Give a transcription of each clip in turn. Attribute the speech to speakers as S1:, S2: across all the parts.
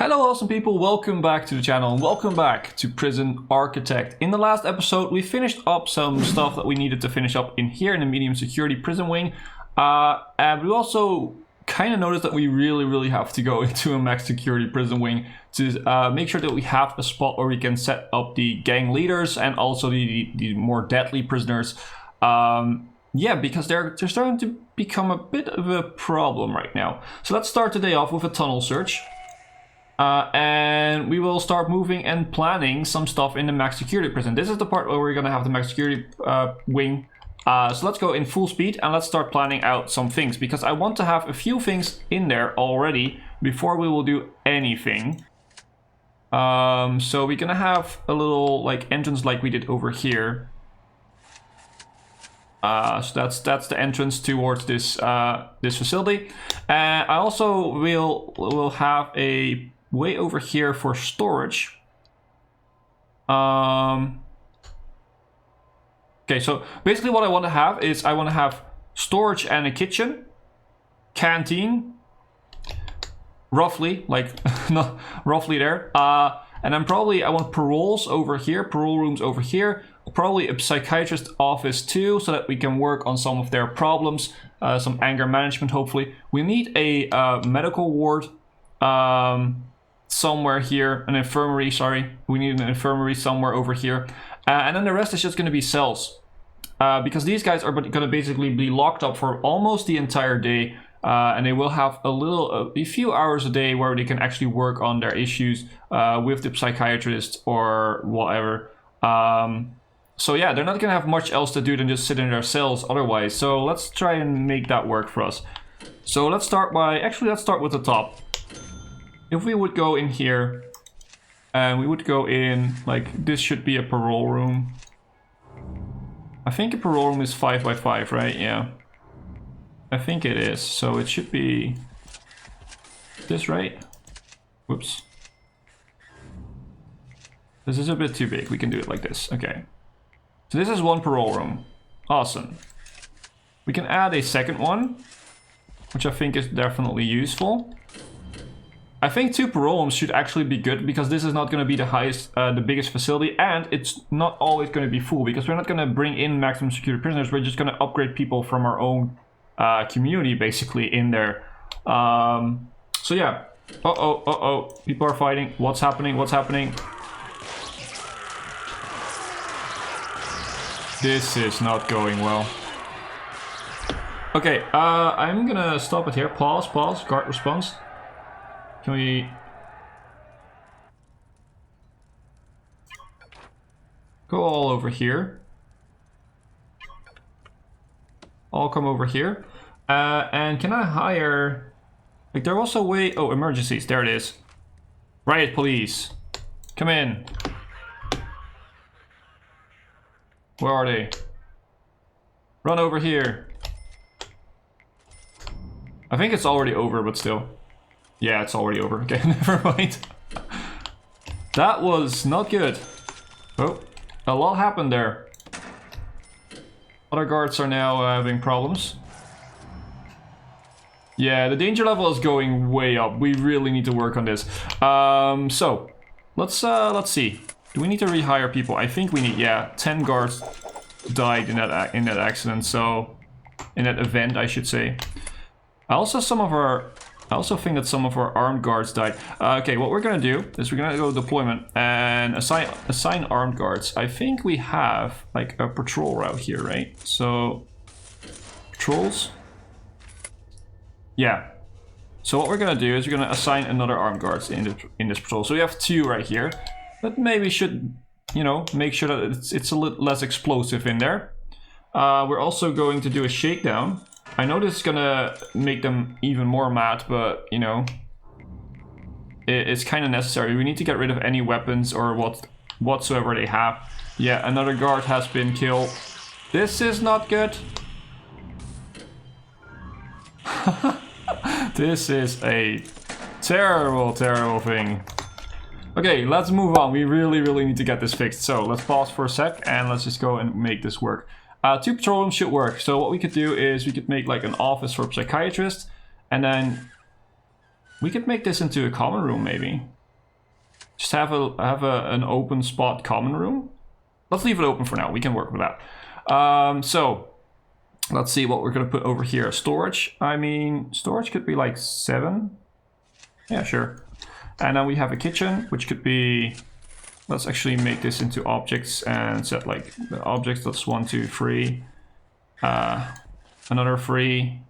S1: Hello awesome people, welcome back to the channel and welcome back to Prison Architect. In the last episode we finished up some stuff that we needed to finish up in here in the medium security prison wing. And we also kind of noticed that we really have to go into a max security prison wing to make sure that we have a spot where we can set up the gang leaders and also the more deadly prisoners. Yeah, because they're starting to become a bit of a problem right now. So let's start the day off with a tunnel search. And we will start moving and planning some stuff in the max security prison. This is the part where we're gonna have the max security wing. So let's go in full speed and let's start planning out some things, because I want to have a few things in there already before we will do anything. So we're gonna have a little like entrance like we did over here. So that's the entrance towards this this facility. And I also will have a way over here for storage. Okay, so basically what I want to have is I want to have storage and a kitchen, canteen, roughly, like not roughly there. And then probably I want paroles over here, parole rooms over here, probably a psychiatrist office too, so that we can work on some of their problems, some anger management hopefully. We need a medical ward somewhere here, an infirmary, sorry. We need an infirmary somewhere over here. And then the rest is just going to be cells. Because these guys are going to basically be locked up for almost the entire day. And they will have a few hours a day where they can actually work on their issues with the psychiatrist or whatever. So yeah, they're not going to have much else to do than just sit in their cells otherwise. So let's try and make that work for us. So let's start with the top. If we would go in here and we would go in, like, this should be a parole room. I think a parole room is 5 by 5, right? Yeah. I think it is. So it should be this, right? Whoops. This is a bit too big. We can do it like this. Okay. So this is one parole room. Awesome. We can add a second one, which I think is definitely useful. I think 2 parole rooms should actually be good, because this is not going to be the biggest facility, and it's not always going to be full, because we're not going to bring in maximum security prisoners. We're just going to upgrade people from our own community basically in there. So yeah. People are fighting. What's happening? This is not going well. Okay, I'm gonna stop it here. Pause, guard response. Can we go all over here? All come over here. And can I hire, like, there was a way, oh, emergencies, there it is. Riot police, come in. Where are they? Run over here. I think it's already over, but still. Yeah, it's already over. Okay, never mind. That was not good. Oh, a lot happened there. Other guards are now having problems. Yeah, the danger level is going way up. We really need to work on this. So let's see. Do we need to rehire people? I think we need. Yeah, 10 guards died in that accident. So in that event, I should say. I also think that some of our armed guards died. Okay, what we're gonna do is we're gonna go deployment and assign armed guards. I think we have like a patrol route here, right? So patrols. Yeah. So what we're gonna do is we're gonna assign another armed guards in this patrol. So we have 2 right here. But maybe should, you know, make sure that it's a little less explosive in there. We're also going to do a shakedown. I know this is gonna make them even more mad, but, you know, it's kind of necessary. We need to get rid of any weapons or whatsoever they have. Yeah, another guard has been killed. This is not good. This is a terrible thing. Okay, let's move on. We really need to get this fixed. So let's pause for a sec and let's just go and make this work. 2 patrol rooms should work. So what we could do is we could make like an office for a psychiatrist, and then we could make this into a common room maybe. Just have an open spot common room. Let's leave it open for now. We can work with that. So let's see what we're gonna put over here. Storage. I mean, storage could be like 7. Yeah, sure. And then we have a kitchen, which could be. Let's actually make this into objects and set like the objects. That's 1, 2, 3. Another 3.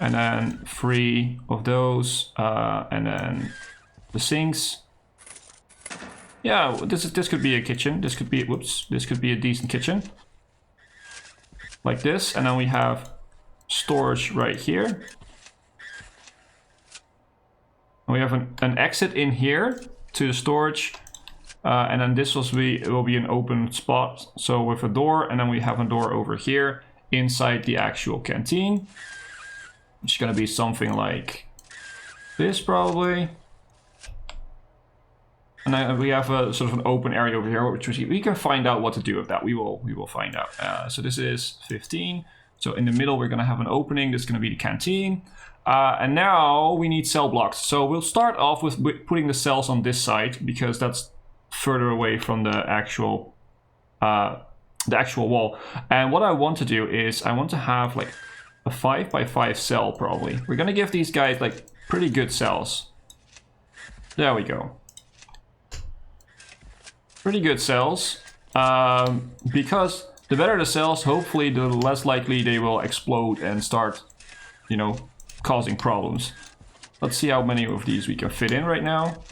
S1: And then 3 of those. And then the sinks. Yeah, this could be a kitchen. This could be this could be a decent kitchen. Like this, and then we have storage right here. And we have an exit in here to the storage. And then this will be an open spot. So with a door, and then we have a door over here inside the actual canteen. Which is gonna be something like this probably. And then we have a sort of an open area over here, which we can find out what to do with that. We will find out. So this is 15. So in the middle, we're gonna have an opening. This is gonna be the canteen. And now we need cell blocks. So we'll start off with putting the cells on this side because that's further away from the actual wall. And what I want to do is I want to have like a 5x5 cell probably. We're gonna give these guys like pretty good cells. There we go. Pretty good cells, because the better the cells, hopefully the less likely they will explode and start, you know, causing problems. Let's see how many of these we can fit in right now.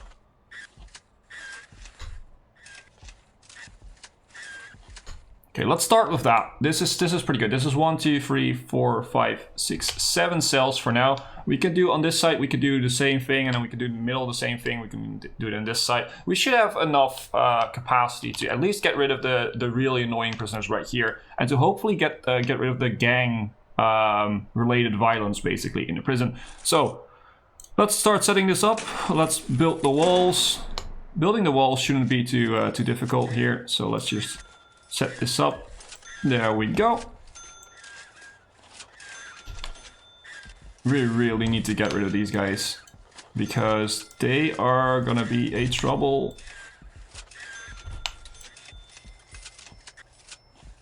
S1: Okay, let's start with that. This is pretty good. This is 1, 2, 3, 4, 5, 6, 7 cells for now. We can do on this side, we could do the same thing, and then we can do in the middle the same thing. We can do it on this side. We should have enough capacity to at least get rid of the really annoying prisoners right here, and to hopefully get rid of the gang related violence basically in the prison. So let's start setting this up. Let's build the walls. Building the walls shouldn't be too difficult here. So let's just set this up. There we go. We really need to get rid of these guys because they are gonna be a trouble.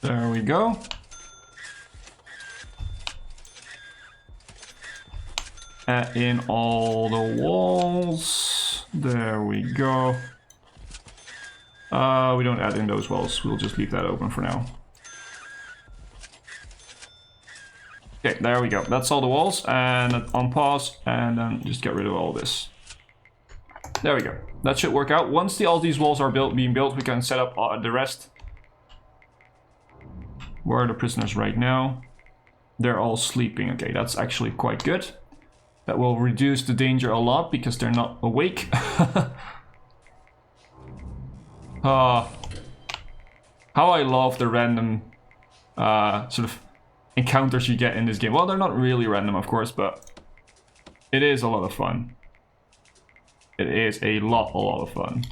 S1: There we go. Add in all the walls. There we go. We don't add in those walls. We'll just leave that open for now. Okay, there we go. That's all the walls, and on pause, and then just get rid of all this. There we go. That should work out. Once all these walls are being built, we can set up the rest. Where are the prisoners right now? They're all sleeping. Okay, that's actually quite good. That will reduce the danger a lot because they're not awake. How I love the random sort of encounters you get in this game. Well, they're not really random, of course, but it is a lot of fun. It is a lot of fun.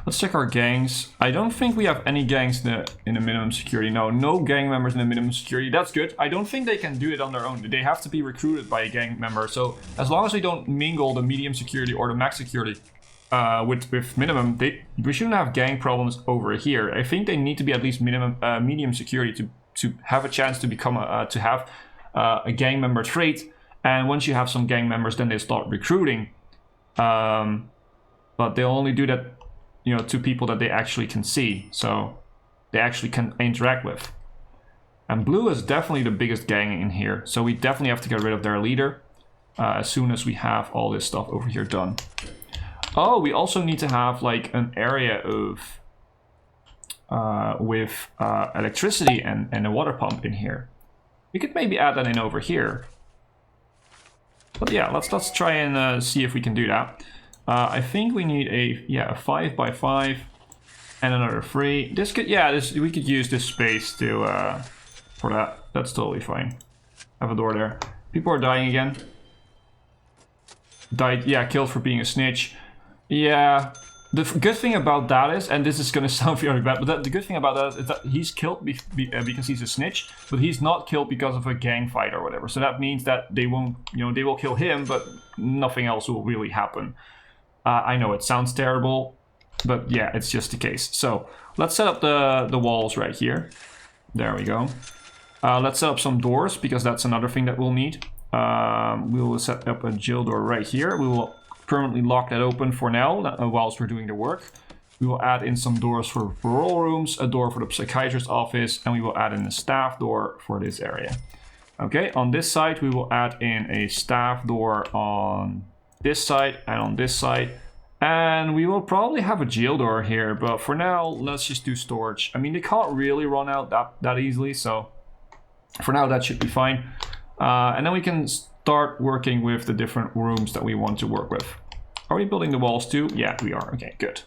S1: Let's check our gangs. I don't think we have any gangs in the minimum security. No gang members in the minimum security. That's good. I don't think they can do it on their own. They have to be recruited by a gang member. So as long as we don't mingle the medium security or the max security with minimum, we shouldn't have gang problems over here. I think they need to be at least medium security to have a chance to become a gang member trait. And once you have some gang members, then they start recruiting. But they'll only do that, you know, to people that they actually can see, so they actually can interact with. And blue is definitely the biggest gang in here, so we definitely have to get rid of their leader as soon as we have all this stuff over here done. Oh, we also need to have like an area of with electricity and a water pump in here. We could maybe add that in over here. But yeah, let's try and see if we can do that. I think we need a 5x5 and another 3. This could we could use this space to for that. That's totally fine. Have a door there. People are dying again. Died, yeah, killed for being a snitch. Yeah, The good thing about that is, and this is going to sound very bad, but the good thing about that is that he's killed because he's a snitch, but he's not killed because of a gang fight or whatever. So that means that they won't, they will kill him, but nothing else will really happen. I know it sounds terrible, but yeah, it's just the case. So let's set up the walls right here. There we go. Let's set up some doors, because that's another thing that we'll need. We will set up a jail door right here. We will permanently lock that open for now, whilst we're doing the work. We will add in some doors for parole rooms, a door for the psychiatrist's office, and we will add in a staff door for this area. Okay, on this side, we will add in a staff door on this side and on this side. And we will probably have a jail door here, but for now, let's just do storage. I mean, they can't really run out that easily, so for now, that should be fine. And then we can start working with the different rooms that we want to work with. Are we building the walls too? Yeah, we are. Okay, good.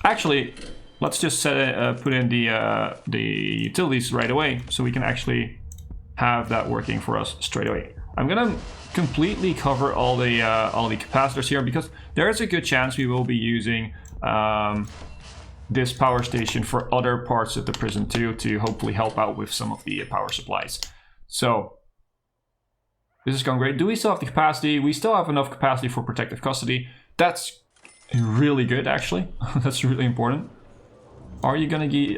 S1: Actually, let's just put in the utilities right away, so we can actually have that working for us straight away. I'm gonna completely cover all the capacitors here, because there is a good chance we will be using this power station for other parts of the prison too, to hopefully help out with some of the power supplies. So this is going great. Do we still have the capacity? We still have enough capacity for protective custody. That's really good, actually. That's really important. Are you gonna be?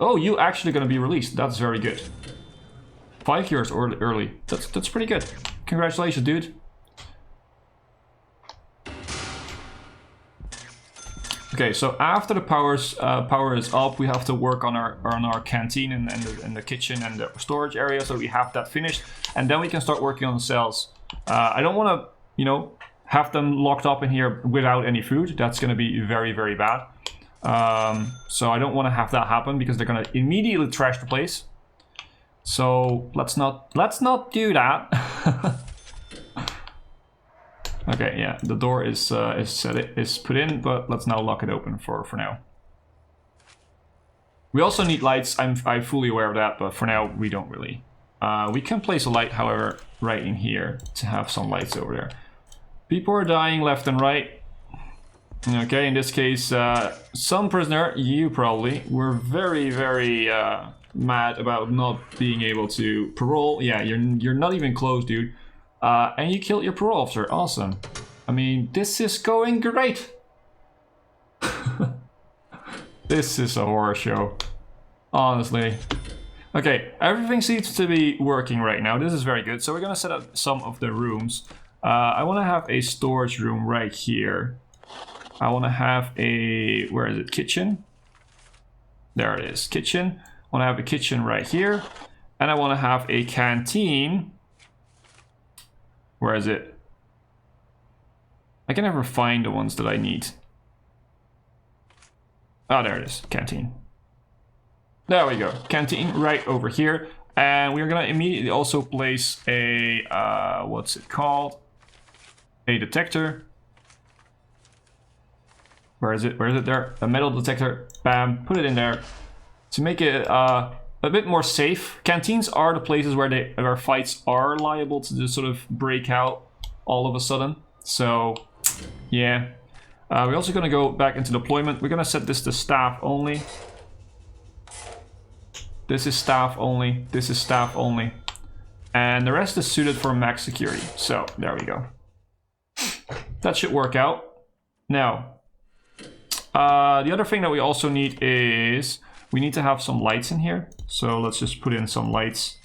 S1: Oh, you actually gonna be released. That's very good. 5 years early. That's pretty good. Congratulations, dude. Okay, so after the power is up, we have to work on our canteen and the kitchen and the storage area, so we have that finished, and then we can start working on the cells. I don't want to, have them locked up in here without any food. That's going to be very, very bad. So I don't want to have that happen, because they're going to immediately trash the place. So let's not do that. Okay, yeah, the door is put in, but let's now lock it open for now. We also need lights. I'm fully aware of that, but for now we don't really. We can place a light, however, right in here to have some lights over there. People are dying left and right. Okay, in this case, some prisoner, you probably, were very, very mad about not being able to parole. Yeah, you're not even close, dude. And you killed your parole officer. Awesome. I mean, this is going great. This is a horror show. Honestly. Okay, everything seems to be working right now. This is very good. So we're going to set up some of the rooms. I want to have a storage room right here. I want to have a... Where is it? Kitchen? There it is. Kitchen. I want to have a kitchen right here. And I want to have a canteen. Where is it? I can never find the ones that I need. Oh, there it is. Canteen. There we go. Canteen right over here. And we're going to immediately also place a... what's it called? A detector. Where is it? Where is it? There. A metal detector. Bam. Put it in there. To make it a bit more safe. Canteens are the places where fights are liable to just sort of break out all of a sudden. So, yeah. We're also going to go back into deployment. We're going to set this to staff only. This is staff only. This is staff only. And the rest is suited for max security. So, there we go. That should work out. Now, the other thing that we also need is... We need to have some lights in here. So let's just put in some lights.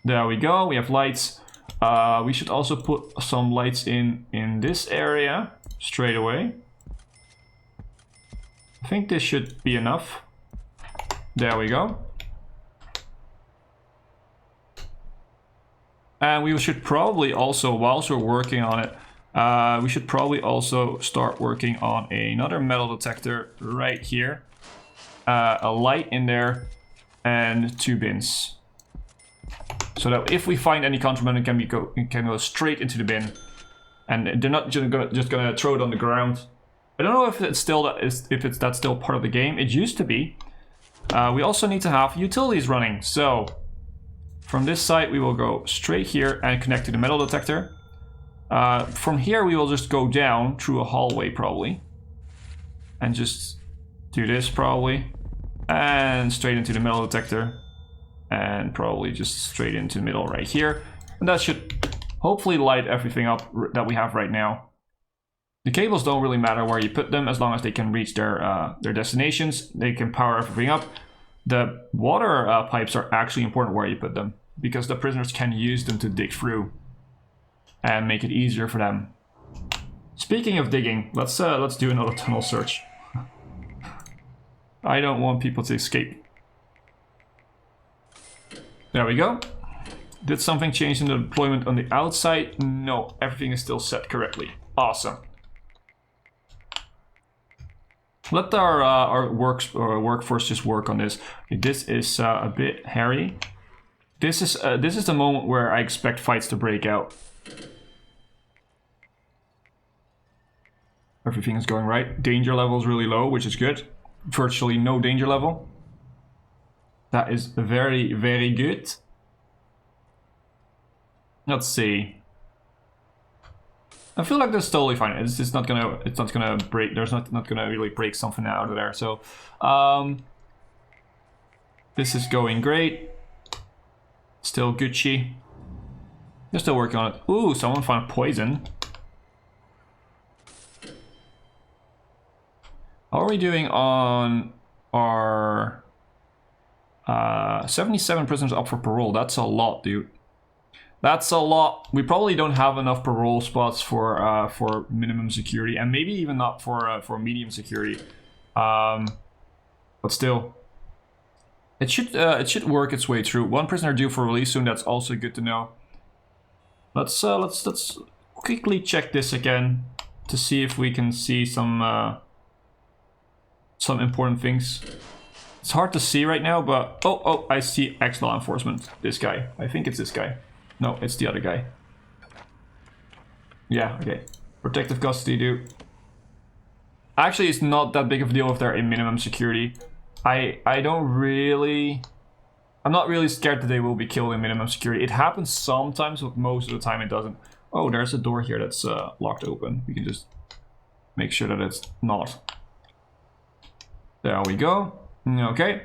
S1: There we go. We have lights. We should also put some lights in this area straight away. I think this should be enough. There we go. And we should probably also, whilst we're working on it, we should probably also start working on another metal detector right here. A light in there and 2 bins. So that if we find any contraband, it can go straight into the bin. And they're not just gonna throw it on the ground. I don't know if it's still that's still part of the game. It used to be. We also need to have utilities running. So from this side we will go straight here and connect to the metal detector. From here, we will just go down through a hallway probably. And just do this probably. And straight into the metal detector. And probably just straight into the middle right here. And that should hopefully light everything up that we have right now. The cables don't really matter where you put them as long as they can reach their destinations. They can power everything up. The water pipes are actually important where you put them, because the prisoners can use them to dig through and make it easier for them. Speaking of digging, let's do another tunnel search. I don't want people to escape. There we go. Did something change in the deployment on the outside? No, everything is still set correctly. Awesome. Let our workforce just work on this. Okay, this is a bit hairy. This is the moment where I expect fights to break out. Everything is going right. Danger level is really low, which is good. Virtually no danger level. That is very, very good. Let's see. I feel like that's totally fine. It's not gonna break. There's not gonna really break something out of there. So, this is going great. Still Gucci. They're still working on it. Ooh, someone found poison. How are we doing on our 77 prisoners up for parole? That's a lot, dude. That's a lot. We probably don't have enough parole spots for minimum security, and maybe even not for medium security. But still, it should work its way through. One prisoner due for release soon. That's also good to know. Let's quickly check this again to see if we can see some important things. It's hard to see right now, but oh, I see ex-law enforcement. This guy. I think it's this guy. No, it's the other guy. Yeah, okay. Protective custody, dude. Actually, it's not that big of a deal if they're in minimum security. I'm not really scared that they will be killed in minimum security. It happens sometimes, but most of the time it doesn't. Oh, there's a door here that's locked open. We can just make sure that it's not. There we go. Okay.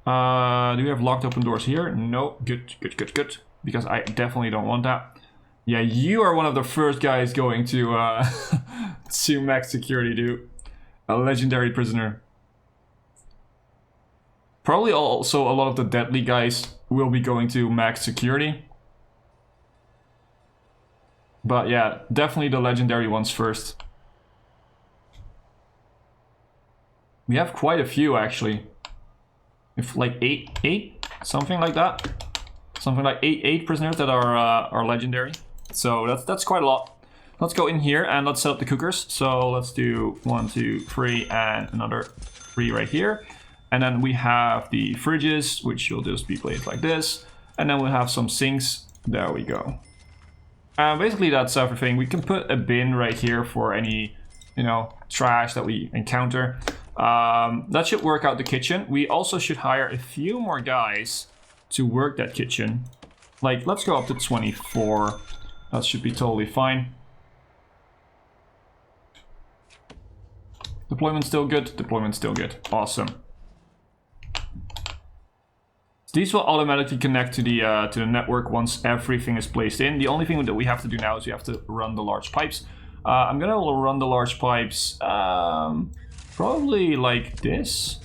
S1: Do we have locked open doors here? No. Good. Because I definitely don't want that. Yeah, you are one of the first guys going to to max security, dude. A legendary prisoner. Probably also a lot of the deadly guys will be going to max security. But yeah, definitely the legendary ones first. We have quite a few actually. If like eight, something like that. Something like eight prisoners that are legendary. So that's quite a lot. Let's go in here and let's set up the cookers. So let's do 1, 2, 3, and another 3 right here. And then we have the fridges, which will just be placed like this. And then we'll have some sinks. There we go. Basically that's everything. We can put a bin right here for any, trash that we encounter. That should work out the kitchen. We also should hire a few more guys to work that kitchen. Like, let's go up to 24. That should be totally fine. Deployment still good. Deployment still good. Awesome. These will automatically connect to the network once everything is placed in. The only thing that we have to do now is we have to run the large pipes. I'm gonna run the large pipes probably like this.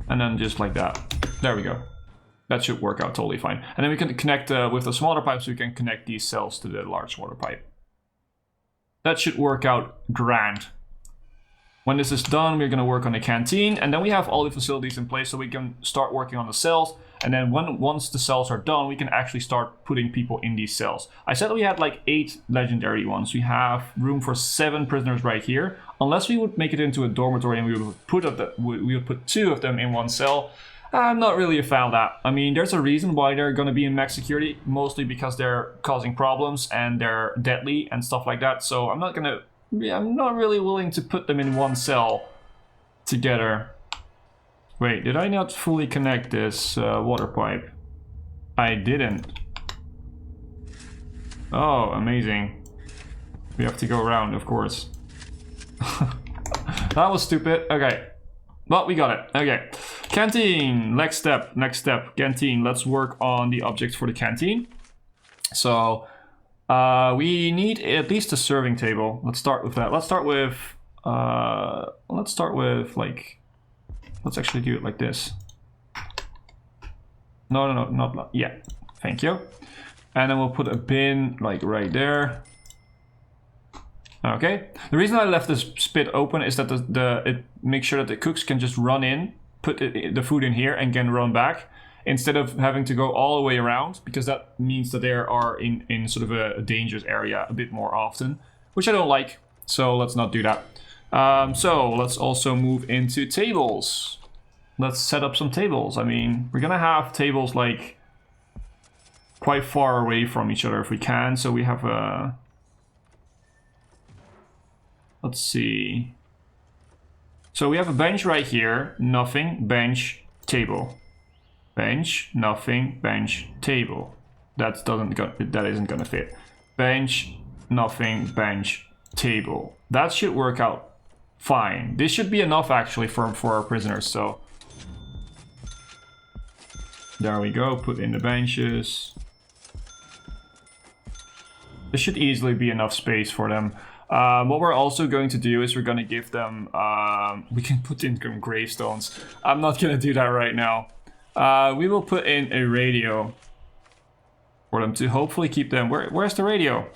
S1: And then just like that. There we go. That should work out totally fine. And then we can connect with the smaller pipes, we can connect these cells to the large water pipe. That should work out grand. When this is done, we're going to work on the canteen, and then we have all the facilities in place so we can start working on the cells. And then once the cells are done, we can actually start putting people in these cells. I said we had like 8 legendary ones. We have room for 7 prisoners right here. Unless we would make it into a dormitory and we would put 2 of them in one cell. I'm not really a fan of that. I mean, there's a reason why they're going to be in max security, mostly because they're causing problems and they're deadly and stuff like that. So I'm not really willing to put them in one cell together. Wait, did I not fully connect this water pipe? I didn't. Oh, amazing. We have to go around, of course. That was stupid. Okay. Well, we got it. Okay. Canteen. Next step. Canteen. Let's work on the objects for the canteen. So, we need at least a serving table. Let's start with that. Let's start with like... Let's actually do it like this. No, not... Yeah. Thank you. And then we'll put a bin like right there. Okay. The reason I left this spit open is that it makes sure that the cooks can just run in, put the food in here, and can run back, instead of having to go all the way around, because that means that they are in sort of a dangerous area a bit more often, which I don't like. So let's not do that. So let's also move into tables. Let's set up some tables. I mean, we're gonna have tables like quite far away from each other if we can. So we have a... Let's see. So we have a bench right here. Nothing. Bench. Table. Bench. Nothing. Bench. Table. That isn't gonna fit. Bench. Nothing. Bench. Table. That should work out fine. This should be enough actually for our prisoners. So there we go. Put in the benches. This should easily be enough space for them. What we're also going to do is we're going to give them... we can put in gravestones. I'm not going to do that right now. We will put in a radio for them to hopefully keep them... Where's the radio?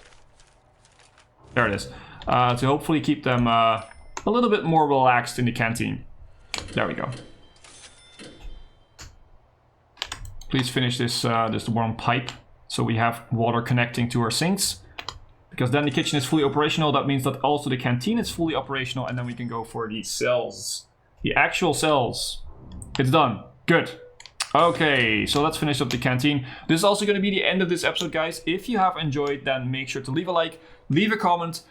S1: There it is. To hopefully keep them a little bit more relaxed in the canteen. There we go. Please finish this warm pipe so we have water connecting to our sinks. Because then the kitchen is fully operational. That means that also the canteen is fully operational. And then we can go for the cells. The actual cells. It's done. Good. Okay, so let's finish up the canteen. This is also going to be the end of this episode, guys. If you have enjoyed, then make sure to leave a like, leave a comment,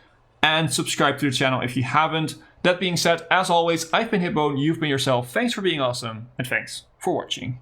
S1: and subscribe to the channel if you haven't. That being said, as always, I've been Hipbone, you've been yourself. Thanks for being awesome, and thanks for watching.